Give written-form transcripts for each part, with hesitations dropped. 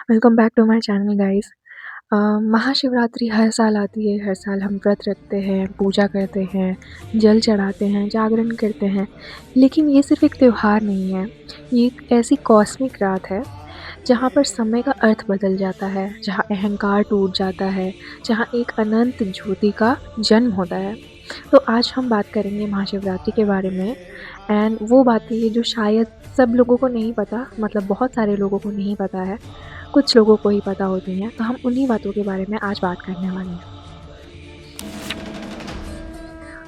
Welcome back to my channel guys. Mahashivratri हर साल आती है, हर साल हम व्रत रखते हैं, पूजा करते हैं, जल चढ़ाते हैं, जागरण करते हैं। लेकिन ये सिर्फ़ एक त्योहार नहीं है, ये एक ऐसी कॉस्मिक रात है, जहाँ पर समय का अर्थ बदल जाता है, जहाँ अहंकार टूट जाता है, जहाँ एक अनंत ज्योति का जन्म होता है। तो आज हम बात करेंगे महाशिवरात्रि के बारे में एंड वो बातें जो शायद सब लोगों को नहीं पता, मतलब बहुत सारे लोगों को नहीं पता है, कुछ लोगों को ही पता होती हैं, तो हम उन्हीं बातों के बारे में आज बात करने वाले हैं।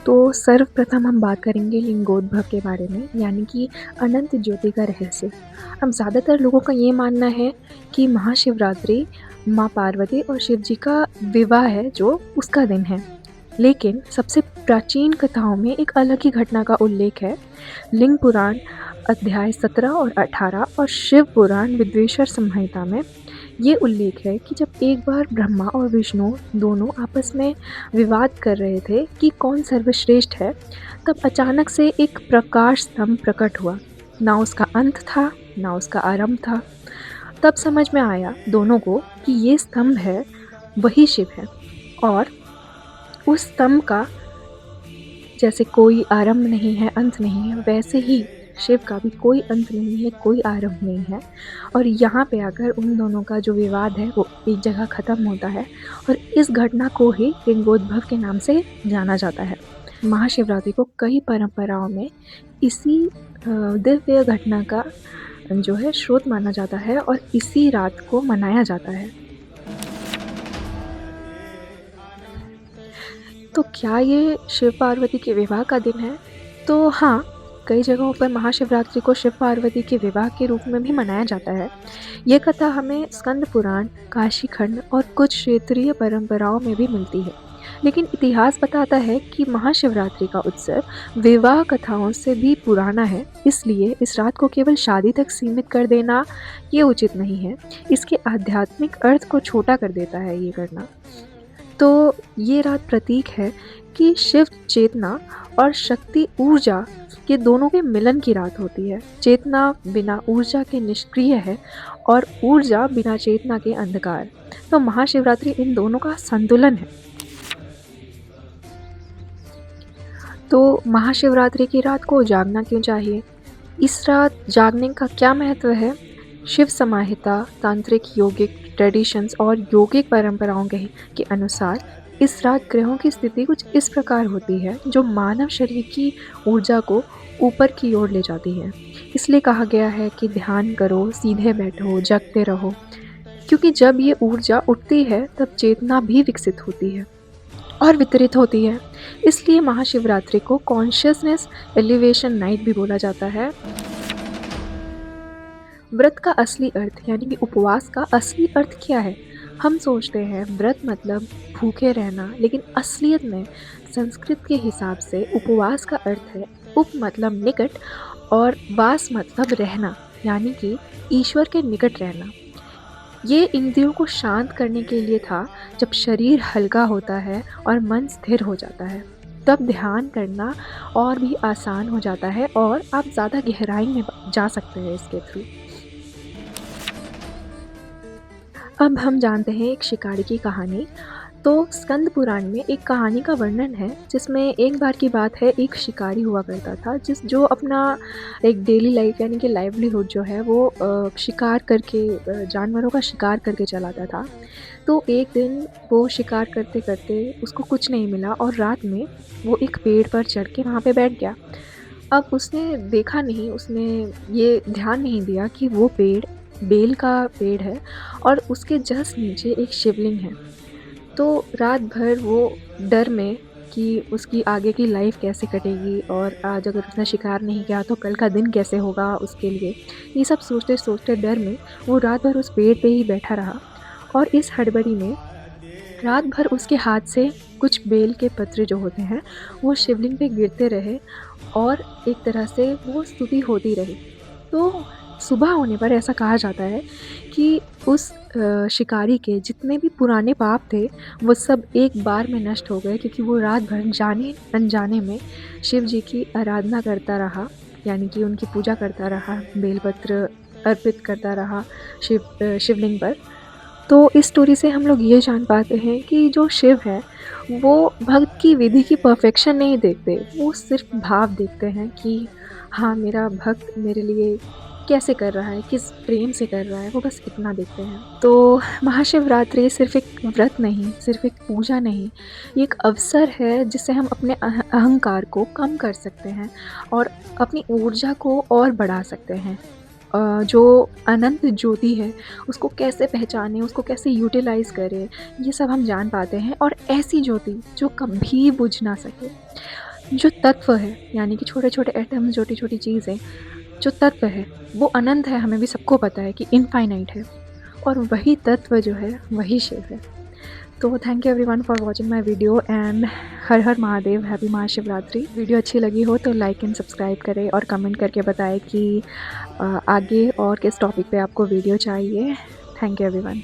तो सर्वप्रथम हम बात करेंगे लिंगोद्भव के बारे में, यानी कि अनंत ज्योति का रहस्य। अब ज़्यादातर लोगों का ये मानना है कि महाशिवरात्रि माँ पार्वती और शिव जी का विवाह है जो उसका दिन है। लेकिन सबसे प्राचीन कथाओं में एक अलग ही घटना का उल्लेख है। लिंग पुराण अध्याय 17 और 18 और शिव पुराण विद्वेश्वर संहिता में ये उल्लेख है कि जब एक बार ब्रह्मा और विष्णु दोनों आपस में विवाद कर रहे थे कि कौन सर्वश्रेष्ठ है, तब अचानक से एक प्रकाश स्तंभ प्रकट हुआ। ना उसका अंत था, ना उसका आरंभ था। तब समझ में आया दोनों को कि ये स्तंभ है, वही शिव है। और उस स्तंभ का जैसे कोई आरंभ नहीं है, अंत नहीं है, वैसे ही शिव का भी कोई अंत नहीं है, कोई आरंभ नहीं है। और यहाँ पे आकर उन दोनों का जो विवाद है वो एक जगह ख़त्म होता है और इस घटना को ही लिंगोद्भव के नाम से जाना जाता है। महाशिवरात्रि को कई परंपराओं में इसी दिव्य घटना का जो है स्रोत माना जाता है और इसी रात को मनाया जाता है। तो क्या ये शिव पार्वती के विवाह का दिन है? तो हाँ, कई जगहों पर महाशिवरात्रि को शिव पार्वती के विवाह के रूप में भी मनाया जाता है। ये कथा हमें स्कंद पुराण, काशी खंड और कुछ क्षेत्रीय परंपराओं में भी मिलती है। लेकिन इतिहास बताता है कि महाशिवरात्रि का उत्सव विवाह कथाओं से भी पुराना है, इसलिए इस रात को केवल शादी तक सीमित कर देना ये उचित नहीं है। इसके आध्यात्मिक अर्थ को छोटा कर देता है ये करना। तो ये रात प्रतीक है कि शिव चेतना और शक्ति ऊर्जा के दोनों के मिलन की रात होती है। चेतना बिना ऊर्जा के निष्क्रिय है और ऊर्जा बिना चेतना के अंधकार। तो महाशिवरात्रि इन दोनों का संतुलन है। तो महाशिवरात्रि की रात को जागना क्यों चाहिए? इस रात जागने का क्या महत्व है? शिव समाहिता, तांत्रिक योगिक ट्रेडिशंस और योगिक परंपराओं के अनुसार इस रात ग्रहों की स्थिति कुछ इस प्रकार होती है जो मानव शरीर की ऊर्जा को ऊपर की ओर ले जाती है। इसलिए कहा गया है कि ध्यान करो, सीधे बैठो, जगते रहो, क्योंकि जब ये ऊर्जा उठती है तब चेतना भी विकसित होती है और वितरित होती है। इसलिए महाशिवरात्रि को कॉन्शियसनेस एलिवेशन नाइट भी बोला जाता है। व्रत का असली अर्थ यानी कि उपवास का असली अर्थ क्या है? हम सोचते हैं व्रत मतलब भूखे रहना, लेकिन असलियत में संस्कृत के हिसाब से उपवास का अर्थ है उप मतलब निकट और वास मतलब रहना, यानी कि ईश्वर के निकट रहना। ये इंद्रियों को शांत करने के लिए था। जब शरीर हल्का होता है और मन स्थिर हो जाता है, तब ध्यान करना और भी आसान हो जाता है और आप ज़्यादा गहराई में जा सकते हैं इसके थ्रू। अब हम जानते हैं एक शिकारी की कहानी। तो स्कंद पुराण में एक कहानी का वर्णन है जिसमें एक बार की बात है, एक शिकारी हुआ करता था जो अपना एक डेली लाइफ यानी कि लाइवलीहुड जो है वो शिकार करके जानवरों का शिकार करके चलाता था। तो एक दिन वो शिकार करते करते उसको कुछ नहीं मिला और रात में वो एक पेड़ पर चढ़ के वहाँ पे बैठ गया। अब उसने देखा नहीं, उसने ये ध्यान नहीं दिया कि वो पेड़ बेल का पेड़ है और उसके जस्ट नीचे एक शिवलिंग है। तो रात भर वो डर में कि उसकी आगे की लाइफ कैसे कटेगी और आज अगर उसने शिकार नहीं किया तो कल का दिन कैसे होगा उसके लिए, ये सब सोचते सोचते डर में वो रात भर उस पेड़ पे ही बैठा रहा। और इस हड़बड़ी में रात भर उसके हाथ से कुछ बेल के पत्र जो होते हैं वो शिवलिंग पे गिरते रहे और एक तरह से वो स्तुति होती रही। तो सुबह होने पर ऐसा कहा जाता है कि उस शिकारी के जितने भी पुराने पाप थे वो सब एक बार में नष्ट हो गए, क्योंकि वो रात भर जाने अनजाने में शिव जी की आराधना करता रहा, यानी कि उनकी पूजा करता रहा बेलपत्र अर्पित करता रहा शिवलिंग पर। तो इस स्टोरी से हम लोग ये जान पाते हैं कि जो शिव है, वो भक्त की विधि की परफेक्शन नहीं देखते, वो सिर्फ़ भाव देखते हैं कि हाँ, मेरा भक्त मेरे लिए कैसे कर रहा है, किस प्रेम से कर रहा है, वो बस इतना देखते हैं। तो महाशिवरात्रि सिर्फ़ एक व्रत नहीं, सिर्फ़ एक पूजा नहीं, ये एक अवसर है जिससे हम अपने अहंकार को कम कर सकते हैं और अपनी ऊर्जा को और बढ़ा सकते हैं। जो अनंत ज्योति है, उसको कैसे पहचानें, उसको कैसे यूटिलाइज़ करें, ये सब हम जान पाते हैं और ऐसी ज्योति जो कभी बुझ ना सके। जो तत्व है, यानी कि छोटे-छोटे एटम्स, छोटी-छोटी चीज़ें, जो तत्व है, वो अनंत है, हमें भी सबको पता है कि इनफ़ाइनाइट है और वही तत्व जो है, वही शिव है। तो thank you everyone for watching my video and her her Mahadev, happy Mahashivratri. Video अच्छी लगी हो तो लाइक एंड सब्सक्राइब करें और कमेंट करके बताएं कि आगे और किस टॉपिक पे आपको वीडियो चाहिए। Thank you everyone.